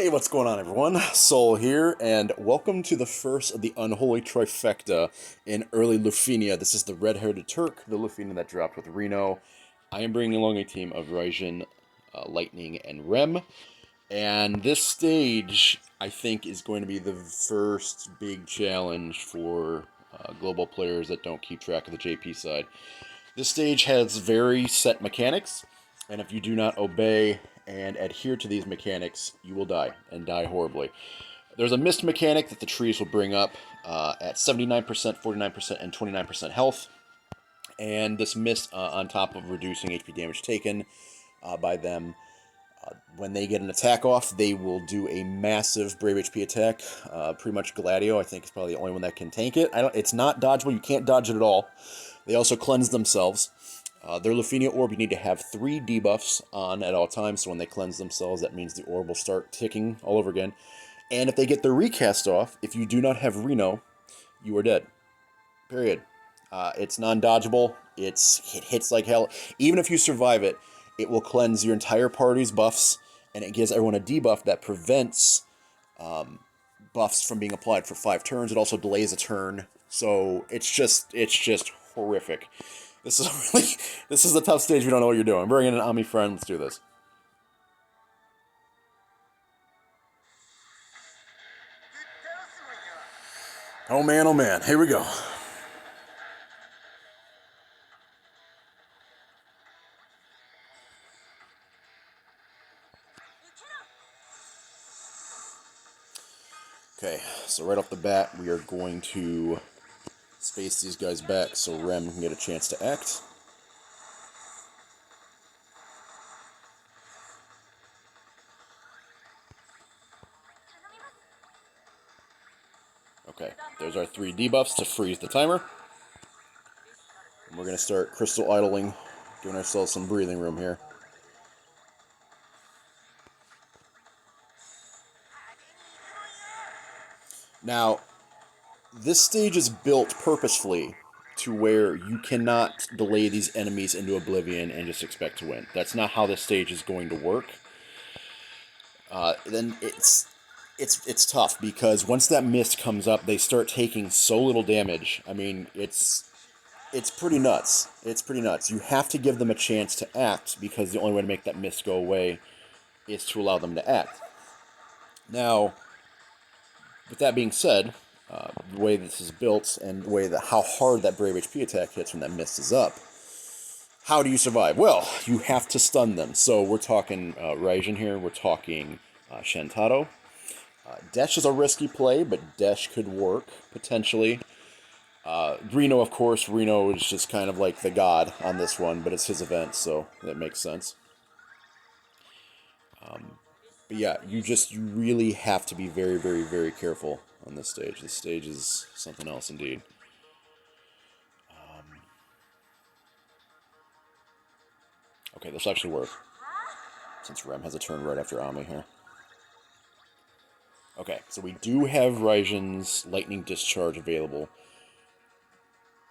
Hey, what's going on, everyone? Soul here, and welcome to the first of the Unholy Trifecta in early Lufenia. This is the Redheaded Turk, the Lufenia that dropped with Reno. I am bringing along a team of Raijin, Lightning, and Rem. And this stage, I think, is going to be the first big challenge for global players that don't keep track of the JP side. This stage has very set mechanics, and if you do not obey and adhere to these mechanics, you will die, and die horribly. There's a mist mechanic that the trees will bring up at 79%, 49%, and 29% health. And this mist, on top of reducing HP damage taken by them, when they get an attack off, they will do a massive brave HP attack. Pretty much Gladio, I think, is probably the only one that can tank it. It's not dodgeable. You can't dodge it at all. They also cleanse themselves. Their Lufenia orb, you need to have 3 debuffs on at all times, so when they cleanse themselves, that means the orb will start ticking all over again. And if they get their recast off, if you do not have Reno, you are dead. Period. It's non-dodgeable. It hits like hell. Even if you survive it, it will cleanse your entire party's buffs, and it gives everyone a debuff that prevents buffs from being applied for 5 turns. It also delays a turn, so it's just horrific. This is a tough stage. We don't know what you're doing. Bring in an Ami friend. Let's do this. Oh man, here we go. Okay, so right off the bat, we are going to space these guys back so Rem can get a chance to act. Okay, there's our 3 debuffs to freeze the timer. And we're going to start crystal idling, giving ourselves some breathing room here. Now, this stage is built purposefully to where you cannot delay these enemies into oblivion and just expect to win. That's not how this stage is going to work. Then it's tough because once that mist comes up, they start taking so little damage. I mean, it's pretty nuts. It's pretty nuts. You have to give them a chance to act because the only way to make that mist go away is to allow them to act. Now, with that being said, the way this is built and the way that how hard that brave HP attack hits when that mist is up, how do you survive? Well, you have to stun them. So we're talking Raijin here. We're talking Shantotto. Desh is a risky play, but Desh could work, potentially. Reno, of course. Reno is just kind of like the god on this one, but it's his event, so that makes sense. But yeah, you really have to be very, very, very careful on this stage. This stage is something else indeed. Okay, this actually work. Since Rem has a turn right after Ami here. Okay, so we do have Raijin's Lightning Discharge available.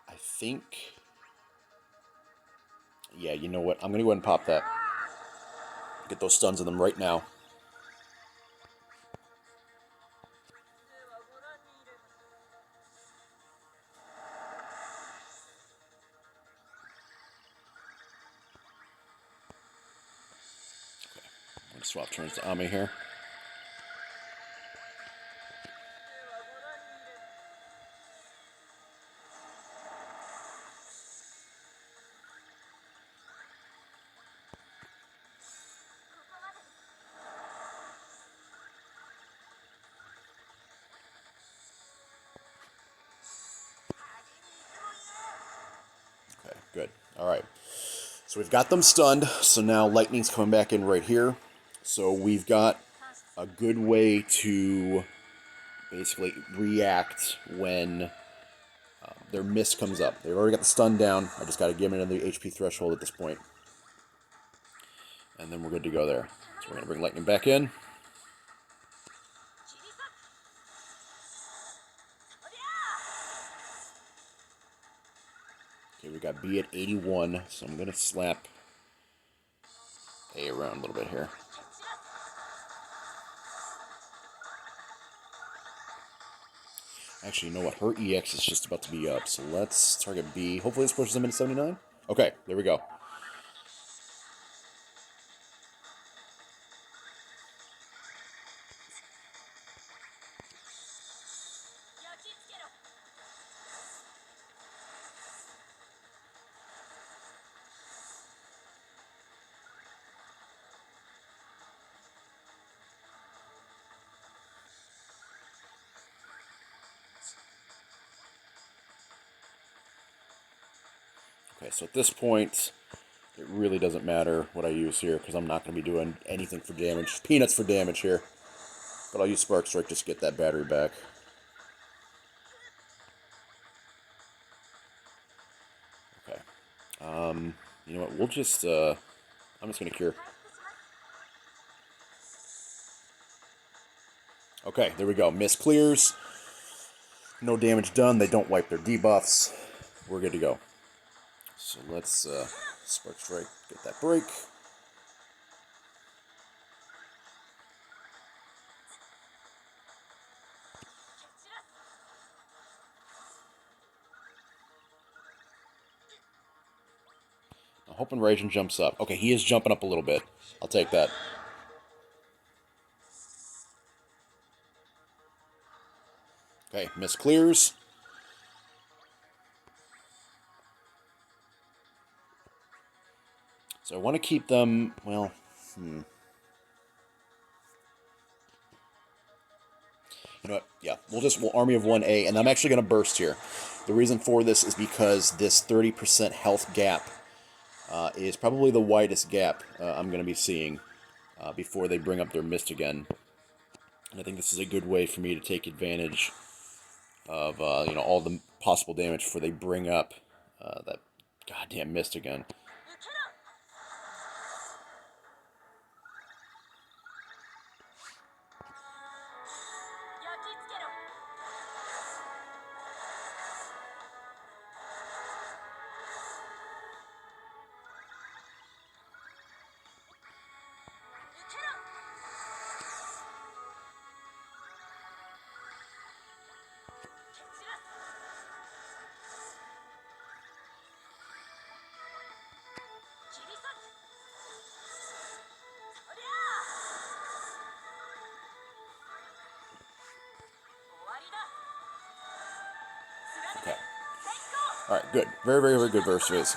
I think... Yeah, you know what? I'm going to go ahead and pop that. Get those stuns on them right now. Okay, I'm going to swap turns to Ami here. Okay, good. Alright. So we've got them stunned, so now Lightning's coming back in right here. So we've got a good way to basically react when their mist comes up. They've already got the stun down. I just got to give them another HP threshold at this point. And then we're good to go there. So we're going to bring Lightning back in. Okay, we got B at 81, so I'm going to slap A around a little bit here. Actually, you know what? Her EX is just about to be up, so let's target B. Hopefully this pushes them into 79. Okay, there we go. Okay, so at this point, it really doesn't matter what I use here, because I'm not going to be doing anything for damage. Peanuts for damage here. But I'll use Spark Strike just to get that battery back. Okay. You know what? We'll just, I'm just going to cure. Okay, there we go. Miss clears. No damage done. They don't wipe their debuffs. We're good to go. So let's Spark Strike, get that break. I'm hoping Raijin jumps up. Okay, he is jumping up a little bit. I'll take that. Okay, miss clears. So I want to keep them, well, You know what? Yeah, we'll Army of 1A, and I'm actually going to burst here. The reason for this is because this 30% health gap is probably the widest gap I'm going to be seeing before they bring up their mist again. And I think this is a good way for me to take advantage of all the possible damage before they bring up that goddamn mist again. Okay. Alright, good. Very, very, very good burst phase.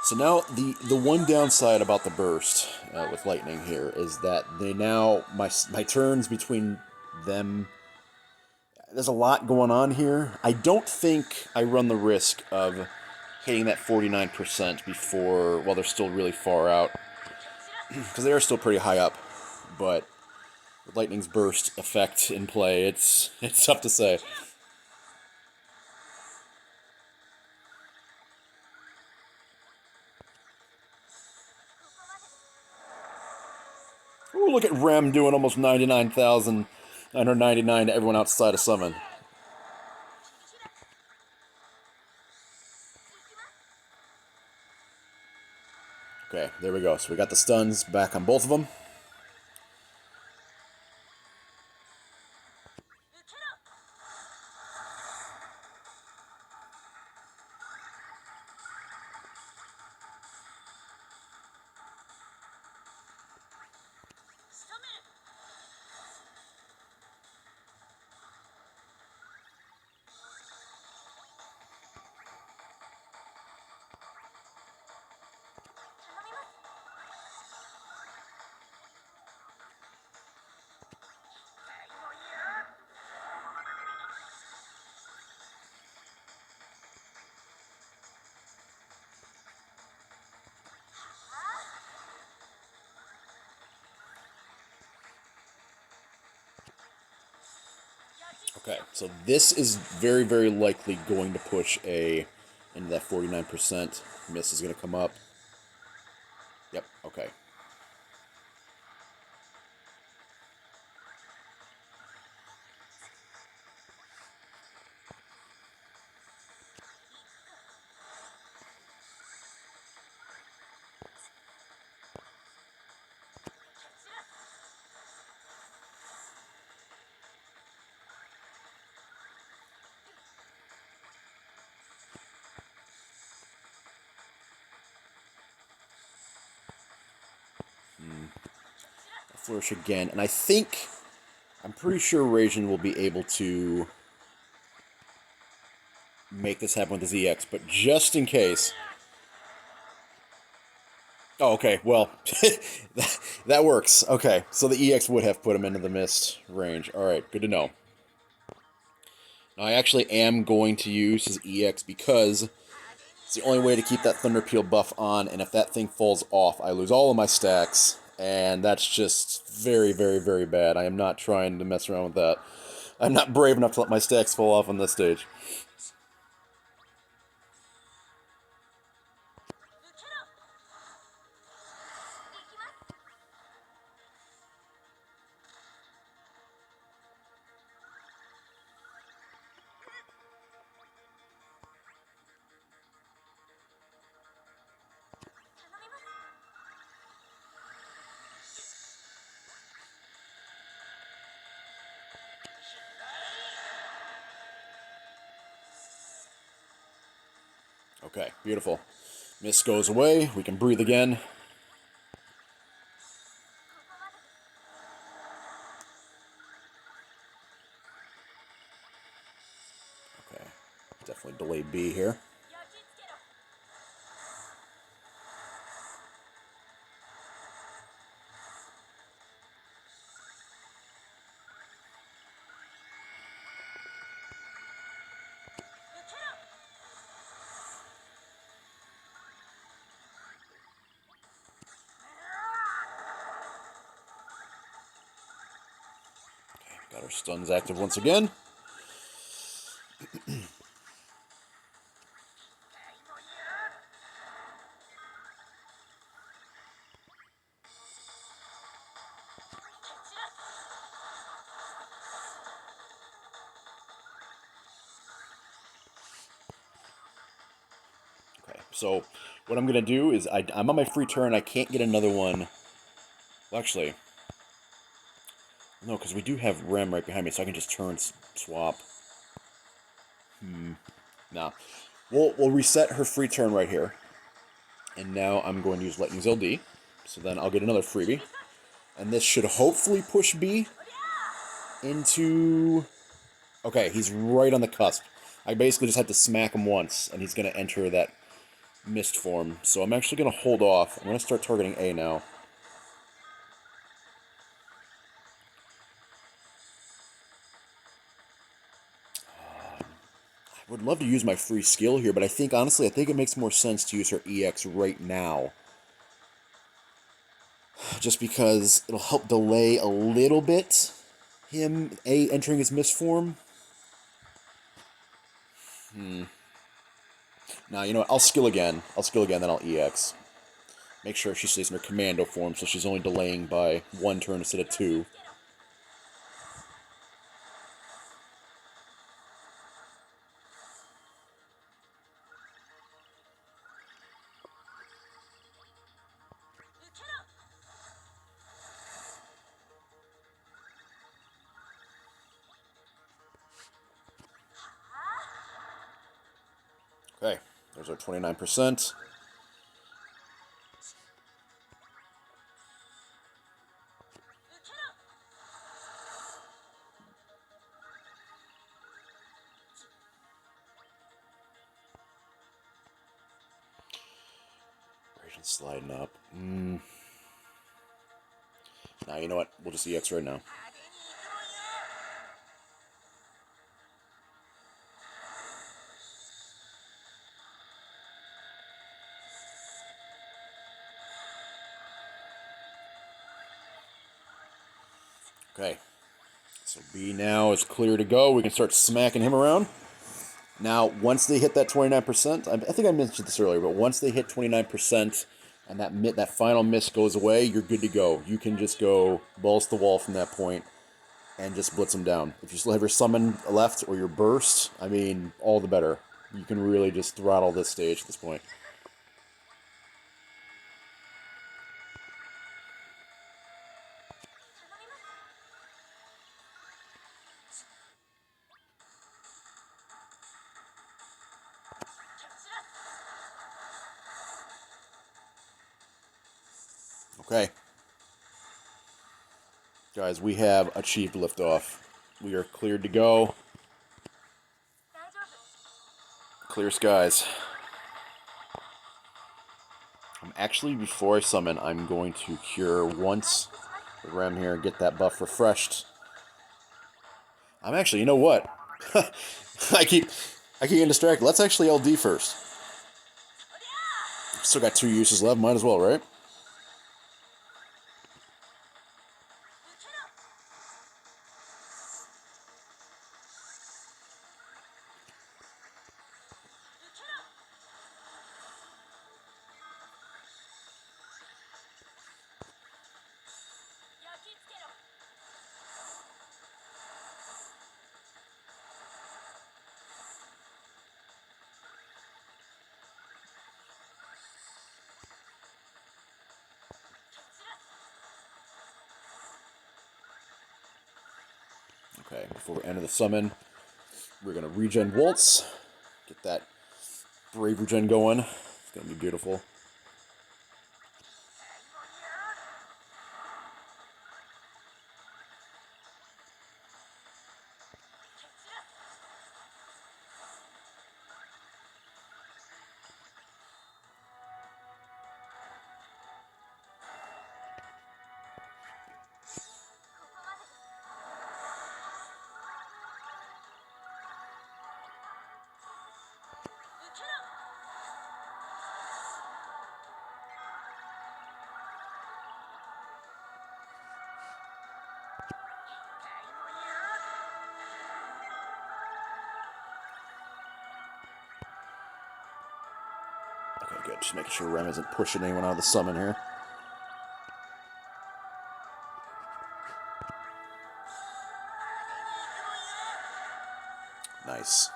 So now, the one downside about the burst with lightning here is that they now, my turns between them, there's a lot going on here. I don't think I run the risk of hitting that 49% before, while they're still really far out, because they are still pretty high up, but with lightning's burst effect in play, it's tough to say. Ooh, look at Rem doing almost 99,999 to everyone outside of Summon. Okay, there we go. So we got the stuns back on both of them. Okay, so this is very, very likely going to push A into that 49%. Miss is going to come up. Yep, okay. flourish again. And I think, I'm pretty sure Raijin will be able to make this happen with his EX, but just in case... Oh, okay, well, that works. Okay, so the EX would have put him into the mist range. Alright, good to know. Now, I actually am going to use his EX because it's the only way to keep that Thunder Peel buff on, and if that thing falls off, I lose all of my stacks, and that's just very, very, very bad. I am not trying to mess around with that. I'm not brave enough to let my stacks fall off on this stage. Okay, beautiful. Mist goes away. We can breathe again. Okay, definitely delay B here. Got our stuns active once again. Okay, so what I'm going to do is I'm on my free turn. I can't get another one. Well, actually, no, because we do have Rem right behind me, so I can just turn swap. Nah. We'll reset her free turn right here. And now I'm going to use Lightning's LD. So then I'll get another freebie. And this should hopefully push B into... Okay, he's right on the cusp. I basically just have to smack him once, and he's going to enter that mist form. So I'm actually going to hold off. I'm going to start targeting A now. I would love to use my free skill here, but I think, honestly, I think it makes more sense to use her EX right now. Just because it'll help delay a little bit him entering his mist form. Now, you know what? I'll skill again. Then I'll EX. Make sure she stays in her commando form, so she's only delaying by 1 turn instead of 2. Okay, there's our 29%. Raijin sliding up. Nah, you know what? We'll just EX right now. Okay, so B now is clear to go. We can start smacking him around. Now, once they hit that 29%, I think I mentioned this earlier, but once they hit 29% and that final miss goes away, you're good to go. You can just go balls to the wall from that point and just blitz them down. If you still have your summon left or your burst, I mean, all the better. You can really just throttle this stage at this point. Okay. Guys, we have achieved liftoff. We are cleared to go. Clear skies. Actually, before I summon, I'm going to cure once the Rem here and get that buff refreshed. I'm actually, you know what? I keep getting distracted. Let's actually LD first. Still got 2 uses left. Might as well, right? Okay, before we enter the summon, we're going to regen Waltz. Get that brave regen going. It's going to be beautiful. Okay, good. Just making sure Rem isn't pushing anyone out of the summon here. Nice.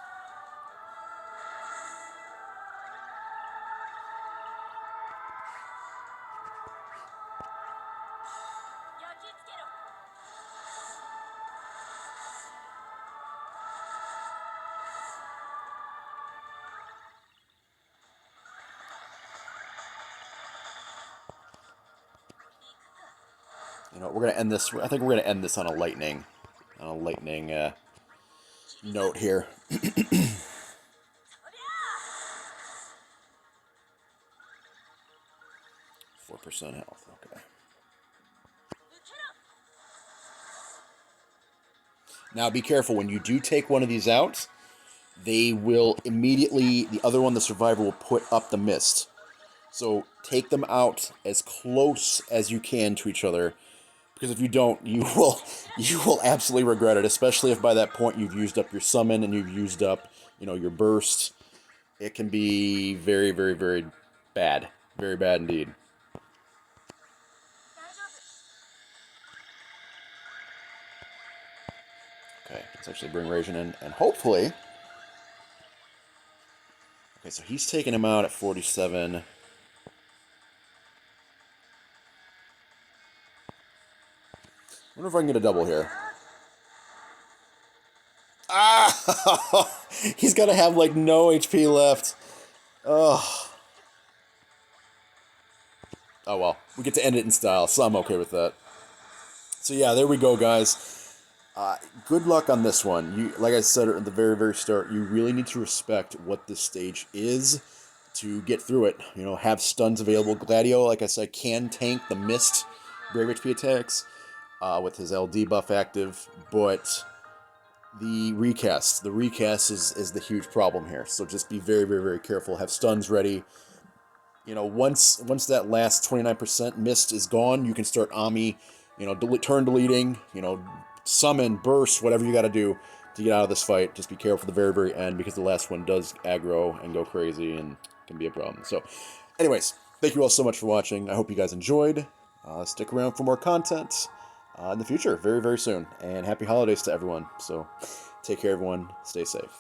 You know, we're gonna end this. I think we're gonna end this on a lightning note here. 4% health. Okay. Now be careful when you do take one of these out. They will immediately. The other one, the survivor, will put up the mist. So take them out as close as you can to each other. Because if you don't, you will absolutely regret it. Especially if by that point you've used up your summon and you've used up, you know, your burst. It can be very, very, very bad. Very bad indeed. Okay, let's actually bring Raijin in, and hopefully... Okay, so he's taking him out at 47. I wonder if I can get a double here. Ah! He's got to have, like, no HP left. Ugh. Oh, well. We get to end it in style, so I'm okay with that. So, yeah, there we go, guys. Good luck on this one. You, like I said at the very, very start, you really need to respect what this stage is to get through it. You know, have stuns available. Gladio, like I said, can tank the missed brave HP attacks with his LD buff active, but the recast is the huge problem here. So just be very, very, very careful. Have stuns ready. You know, once that last 29% mist is gone, you can start Ami, you know, turn deleting, you know, summon, burst, whatever you got to do to get out of this fight. Just be careful at the very, very end, because the last one does aggro and go crazy and can be a problem. So, anyways, thank you all so much for watching. I hope you guys enjoyed. Stick around for more content in the future, very, very soon. And happy holidays to everyone. So, take care, everyone. Stay safe.